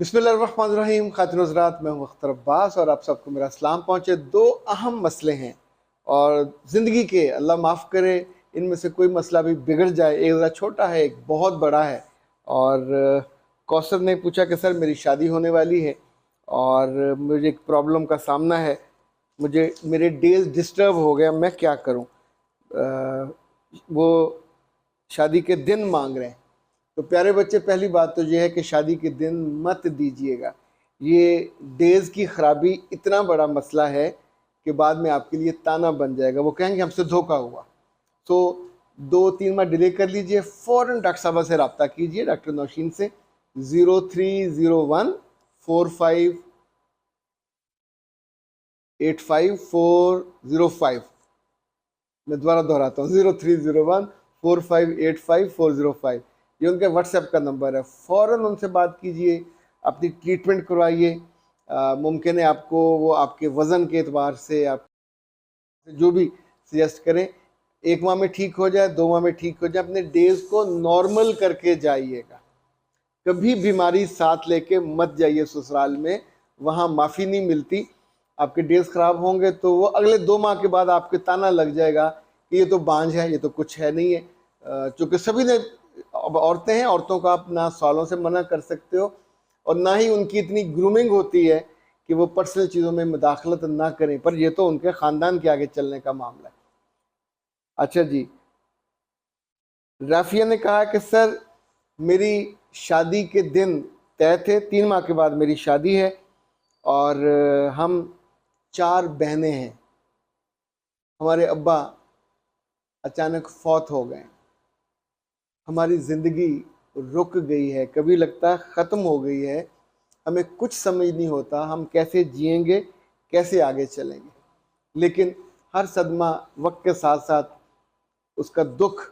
बिस्मिल्लाहिर्रहमानिर्रहीम। खातिन हज़रात, मैं हूं अख्तर अब्बास और आप सबको मेरा सलाम पहुँचे। दो अहम मसले हैं और ज़िंदगी के, अल्लाह माफ़ करे, इनमें से कोई मसला भी बिगड़ जाए, एक ज़रा छोटा है, एक बहुत बड़ा है। और कौसर ने पूछा कि सर मेरी शादी होने वाली है और मुझे एक प्रॉब्लम का सामना है, मुझे मेरे डेज डिस्टर्ब हो गया, मैं क्या करूं? वो शादी के दिन मांग रहे हैं। तो प्यारे बच्चे, पहली बात तो ये है कि शादी के दिन मत दीजिएगा। ये डेज़ की ख़राबी इतना बड़ा मसला है कि बाद में आपके लिए ताना बन जाएगा। वो कहेंगे हमसे धोखा हुआ। तो 2-3 माह डिले कर लीजिए, फ़ौरन डॉक्टर साहबा से रब्ता कीजिए, डॉक्टर नौशीन से। 030145854005। मैं दोबारा दोहराता हूँ, 030145854005। ये उनके व्हाट्सएप का नंबर है। फ़ौरन उनसे बात कीजिए, अपनी ट्रीटमेंट करवाइए। मुमकिन है आपको वो आपके वज़न के एतबार से, आप जो भी सजेस्ट करें, 1 माह में ठीक हो जाए, 2 माह में ठीक हो जाए। अपने डेज़ को नॉर्मल करके जाइएगा। कभी बीमारी साथ लेके मत जाइए ससुराल में, वहाँ माफ़ी नहीं मिलती। आपके डेज़ ख़राब होंगे तो वो अगले 2 माह के बाद आपके ताना लग जाएगा कि ये तो बांझ है, ये तो कुछ है नहीं है। चूँकि सभी ने, अब औरतें हैं, औरतों को आप ना सवालों से मना कर सकते हो और ना ही उनकी इतनी ग्रूमिंग होती है कि वो पर्सनल चीज़ों में मुदाखलत ना करें, पर ये तो उनके ख़ानदान के आगे चलने का मामला है। अच्छा जी, राफिया ने कहा कि सर मेरी शादी के दिन तय थे, 3 माह के बाद मेरी शादी है और हम 4 बहनें हैं। हमारे अब्बा अचानक फौत हो गए। हमारी ज़िंदगी रुक गई है, कभी लगता है ख़त्म हो गई है। हमें कुछ समझ नहीं होता हम कैसे जिएंगे, कैसे आगे चलेंगे। लेकिन हर सदमा वक्त के साथ साथ उसका दुख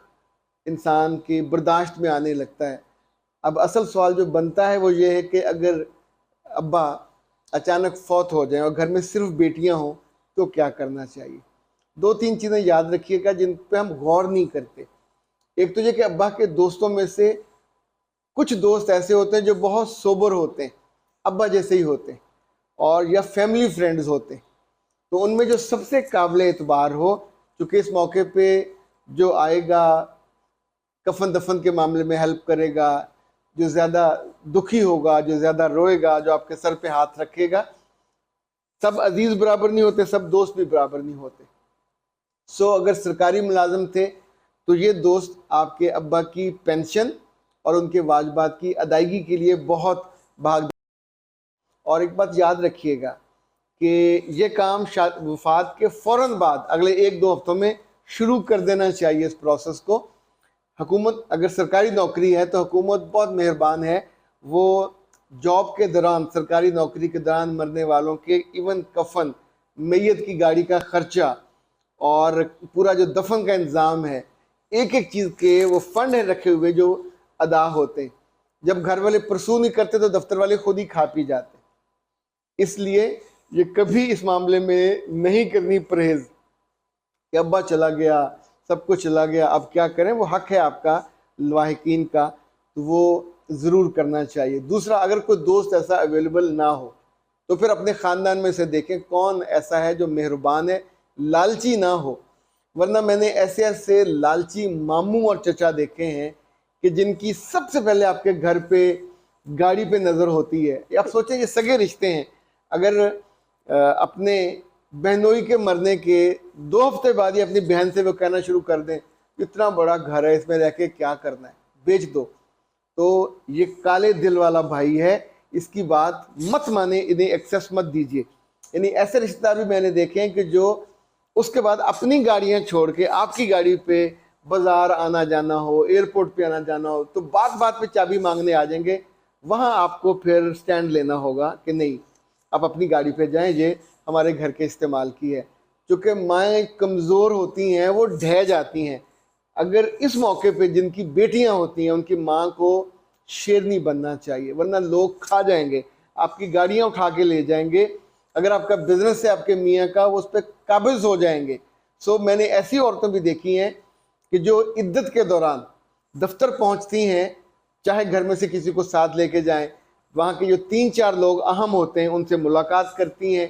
इंसान की बर्दाश्त में आने लगता है। अब असल सवाल जो बनता है वो ये है कि अगर अब्बा अचानक फौत हो जाएं और घर में सिर्फ बेटियां हों तो क्या करना चाहिए? 2-3 चीज़ें याद रखिएगा जिन पे हम गौर नहीं करते। एक तो ये कि अब्बा के दोस्तों में से कुछ दोस्त ऐसे होते हैं जो बहुत सोबर होते हैं, अब्बा जैसे ही होते हैं, और या फैमिली फ्रेंड्स होते हैं। तो उनमें जो सबसे काबिल एतबार हो, चूँकि इस मौके पे जो आएगा कफन दफन के मामले में हेल्प करेगा, जो ज़्यादा दुखी होगा, जो ज़्यादा रोएगा, जो आपके सर पे हाथ रखेगा, सब अजीज़ बराबर नहीं होते, सब दोस्त भी बराबर नहीं होते। सो अगर सरकारी मुलाजिम थे तो ये दोस्त आपके अब्बा की पेंशन और उनके वाजबात की अदायगी के लिए बहुत भाग। और एक बात याद रखिएगा कि ये काम वफात के फ़ौरन बाद अगले 1-2 हफ्तों में शुरू कर देना चाहिए इस प्रोसेस को। हुकूमत, अगर सरकारी नौकरी है तो हुकूमत बहुत मेहरबान है, वो जॉब के दौरान, सरकारी नौकरी के दौरान मरने वालों के इवन कफन, मैयत की गाड़ी का खर्चा और पूरा जो दफन का इंतज़ाम है, एक एक चीज़ के वो फंड है रखे हुए जो अदा होते हैं। जब घर वाले परसू नहीं करते तो दफ्तर वाले खुद ही खा पी जाते। इसलिए ये कभी इस मामले में नहीं करनी परहेज़ कि अब्बा चला गया, सब कुछ चला गया, अब क्या करें। वो हक है आपका लाहिकीन का, तो वो ज़रूर करना चाहिए। दूसरा, अगर कोई दोस्त ऐसा अवेलेबल ना हो तो फिर अपने ख़ानदान में से देखें कौन ऐसा है जो मेहरबान है, लालची ना हो। वरना मैंने ऐसे ऐसे लालची मामू और चचा देखे हैं कि जिनकी सबसे पहले आपके घर पे गाड़ी पे नज़र होती है। आप सोचें ये सगे रिश्ते हैं, अगर अपने बहनोई के मरने के 2 हफ्ते बाद ही अपनी बहन से वो कहना शुरू कर दें इतना बड़ा घर है, इसमें रह के क्या करना है, बेच दो, तो ये काले दिल वाला भाई है, इसकी बात मत माने, इन्हें एक्सेस मत दीजिए। यानी ऐसे रिश्तेदार भी मैंने देखे हैं कि जो उसके बाद अपनी गाड़ियां छोड़ के आपकी गाड़ी पे बाजार आना जाना हो, एयरपोर्ट पे आना जाना हो, तो बात बात पे चाबी मांगने आ जाएंगे। वहाँ आपको फिर स्टैंड लेना होगा कि नहीं, आप अपनी गाड़ी पे जाएं, ये हमारे घर के इस्तेमाल की है। चूँकि माएँ कमज़ोर होती हैं, वो ढह जाती हैं। अगर इस मौके पे जिनकी बेटियां होती हैं उनकी माँ को शेरनी बनना चाहिए, वरना लोग खा जाएंगे, आपकी गाड़ियां उठा के ले जाएंगे। अगर आपका बिजनेस है आपके मियाँ का, वो उस पर काबिज हो जाएंगे। सो मैंने ऐसी औरतें भी देखी हैं कि जो इद्दत के दौरान दफ्तर पहुंचती हैं, चाहे घर में से किसी को साथ लेके जाएं, वहाँ के जो 3-4 लोग अहम होते हैं उनसे मुलाकात करती हैं,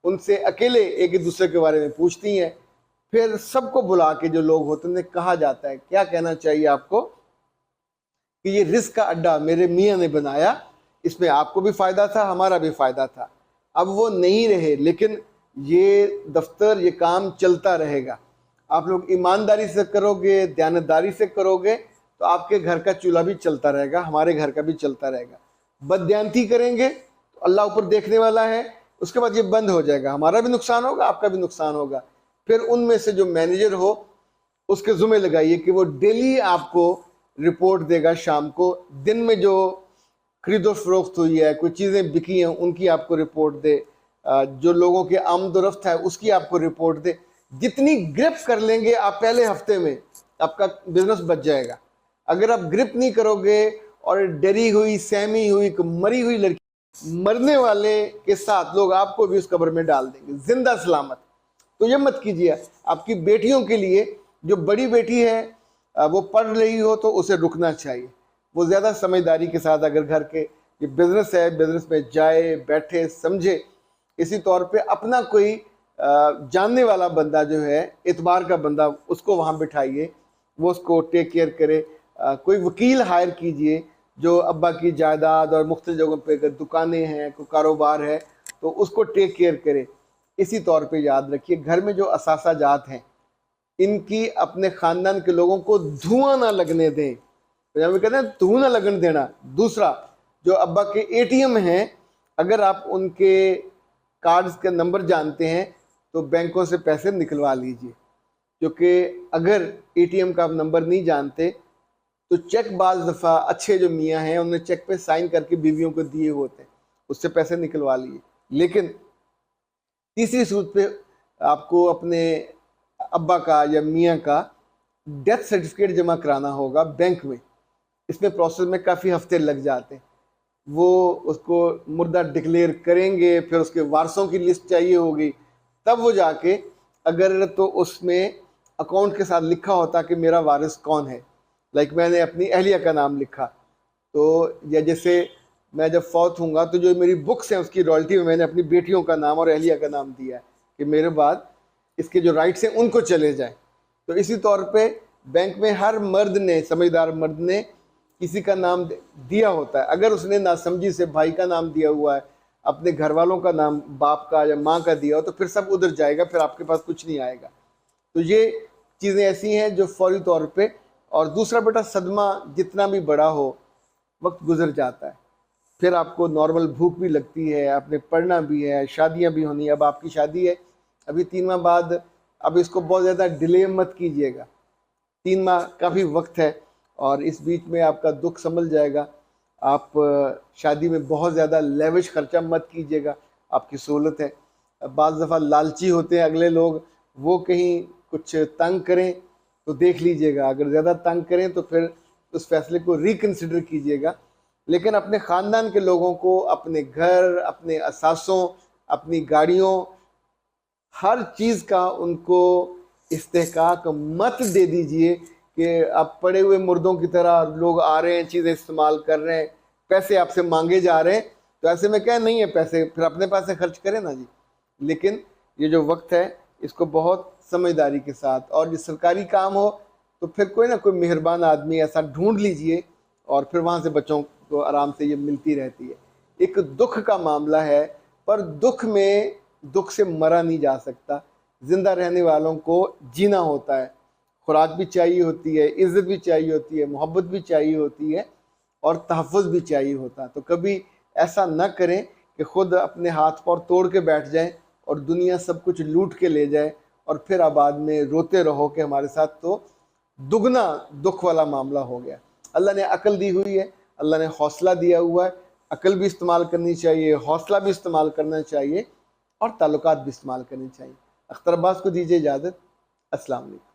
उनसे अकेले एक दूसरे के बारे में पूछती हैं, फिर सबको बुला के जो लोग होते हैं उन्हें कहा जाता है क्या कहना चाहिए आपको कि ये रिस्क का अड्डा मेरे मियाँ ने बनाया, इसमें आपको भी फ़ायदा था, हमारा भी फ़ायदा था। अब वो नहीं रहे, लेकिन ये दफ्तर, ये काम चलता रहेगा। आप लोग ईमानदारी से करोगे, दयानतदारी से करोगे तो आपके घर का चूल्हा भी चलता रहेगा, हमारे घर का भी चलता रहेगा। बददयानती करेंगे तो अल्लाह ऊपर देखने वाला है, उसके बाद ये बंद हो जाएगा, हमारा भी नुकसान होगा, आपका भी नुकसान होगा। फिर उनमें से जो मैनेजर हो उसके ज़ुम्मे लगाइए कि वो डेली आपको रिपोर्ट देगा, शाम को दिन में जो खरीदो फरोख्त हुई है, कोई चीज़ें बिकी हैं उनकी आपको रिपोर्ट दे, जो लोगों के आमदोरफ्त है उसकी आपको रिपोर्ट दे। जितनी ग्रिप कर लेंगे आप पहले हफ्ते में, आपका बिजनेस बच जाएगा। अगर आप ग्रिप नहीं करोगे और डरी हुई, सहमी हुई, मरी हुई लड़की, मरने वाले के साथ लोग आपको भी उस कब्र में डाल देंगे जिंदा सलामत। तो ये मत कीजिए। आपकी बेटियों के लिए, जो बड़ी बेटी है वो पढ़ रही हो तो उसे रुकना चाहिए, वो ज़्यादा समझदारी के साथ अगर घर के ये बिज़नेस है, बिज़नेस में जाए, बैठे, समझे। इसी तौर पे अपना कोई जानने वाला बंदा जो है, एतबार का बंदा, उसको वहाँ बिठाइए, वो उसको टेक केयर करे। कोई वकील हायर कीजिए जो अब्बा की जायदाद और मुख्तलिफ जगहों पे अगर दुकानें हैं, कोई कारोबार है तो उसको टेक केयर करे। इसी तौर पे याद रखिए, घर में जो असासा जात हैं इनकी अपने ख़ानदान के लोगों को धुआं ना लगने दें। तो जब कहते हैं धुआं ना लगने देना। दूसरा, जो अब्बा के एटीएम हैं, अगर आप उनके कार्ड्स के नंबर जानते हैं तो बैंकों से पैसे निकलवा लीजिए, क्योंकि अगर एटीएम का आप नंबर नहीं जानते तो चेक बाज़ दफ़ा अच्छे जो मियाँ हैं उन्हें चेक पे साइन करके बीवियों को दिए होते हैं, उससे पैसे निकलवा लिए। लेकिन तीसरी सूरत पे आपको अपने अब्बा का या मियाँ का डेथ सर्टिफिकेट जमा कराना होगा बैंक में। इसमें प्रोसेस में काफ़ी हफ्ते लग जाते हैं। वो उसको मुर्दा डिक्लेयर करेंगे, फिर उसके वारसों की लिस्ट चाहिए होगी, तब वो जाके, अगर तो उसमें अकाउंट के साथ लिखा होता कि मेरा वारिस कौन है, लाइक मैंने अपनी अहलिया का नाम लिखा, तो या जैसे मैं जब फौत हूँगा तो जो मेरी बुक्स हैं उसकी रॉयल्टी में मैंने अपनी बेटियों का नाम और अहलिया का नाम दिया है कि मेरे बाद इसके जो राइट्स हैं उनको चले जाएं। तो इसी तौर पे बैंक में हर मर्द ने, समझदार मर्द ने किसी का नाम दिया होता है। अगर उसने नासमझी से भाई का नाम दिया हुआ है, अपने घर वालों का नाम, बाप का या माँ का दिया हो, तो फिर सब उधर जाएगा, फिर आपके पास कुछ नहीं आएगा। तो ये चीज़ें ऐसी हैं जो फौरी तौर पे। और दूसरा बेटा, सदमा जितना भी बड़ा हो वक्त गुजर जाता है, फिर आपको नॉर्मल भूख भी लगती है, आपने पढ़ना भी है, शादियां भी होनी है। अब आपकी शादी है अभी 3 माह बाद, अब इसको बहुत ज़्यादा डिले मत कीजिएगा, 3 माह काफ़ी वक्त है और इस बीच में आपका दुख संभल जाएगा। आप शादी में बहुत ज़्यादा लेविश खर्चा मत कीजिएगा, आपकी सहूलत है। बाज़ दफ़ा लालची होते हैं अगले लोग, वो कहीं कुछ तंग करें तो देख लीजिएगा, अगर ज़्यादा तंग करें तो फिर उस फैसले को रिकन्सिडर कीजिएगा। लेकिन अपने ख़ानदान के लोगों को, अपने घर, अपने असासों, अपनी गाड़ियों, हर चीज़ का उनको इस्तेहकाक मत दे दीजिए कि आप पड़े हुए मुर्दों की तरह लोग आ रहे हैं, चीज़ें इस्तेमाल कर रहे हैं, पैसे आपसे मांगे जा रहे हैं, तो ऐसे में क्या नहीं है पैसे, फिर अपने पास से खर्च करें ना जी। लेकिन ये जो वक्त है इसको बहुत समझदारी के साथ, और जो सरकारी काम हो तो फिर कोई ना कोई मेहरबान आदमी ऐसा ढूंढ लीजिए और फिर वहाँ से बच्चों को आराम से ये मिलती रहती है। एक दुख का मामला है, पर दुख से मरा नहीं जा सकता। ज़िंदा रहने वालों को जीना होता है, खुराक भी चाहिए होती है, इज़्ज़त भी चाहिए होती है, मोहब्बत भी चाहिए होती है और तहफ़्फ़ुज़ भी चाहिए होता है। तो कभी ऐसा न करें कि ख़ुद अपने हाथ पाँव तोड़ के बैठ जाएं और दुनिया सब कुछ लूट के ले जाए और फिर बाद में रोते रहो कि हमारे साथ तो दुगना दुख वाला मामला हो गया। अल्लाह ने अकल दी हुई है, अल्लाह ने हौसला दिया हुआ है, अकल भी इस्तेमाल करनी चाहिए, हौसला भी इस्तेमाल करना चाहिए और ताल्लुकात भी इस्तेमाल करनी चाहिए। अख्तर अब्बास को दीजिए इजाज़त। अस्सलाम वालेकुम।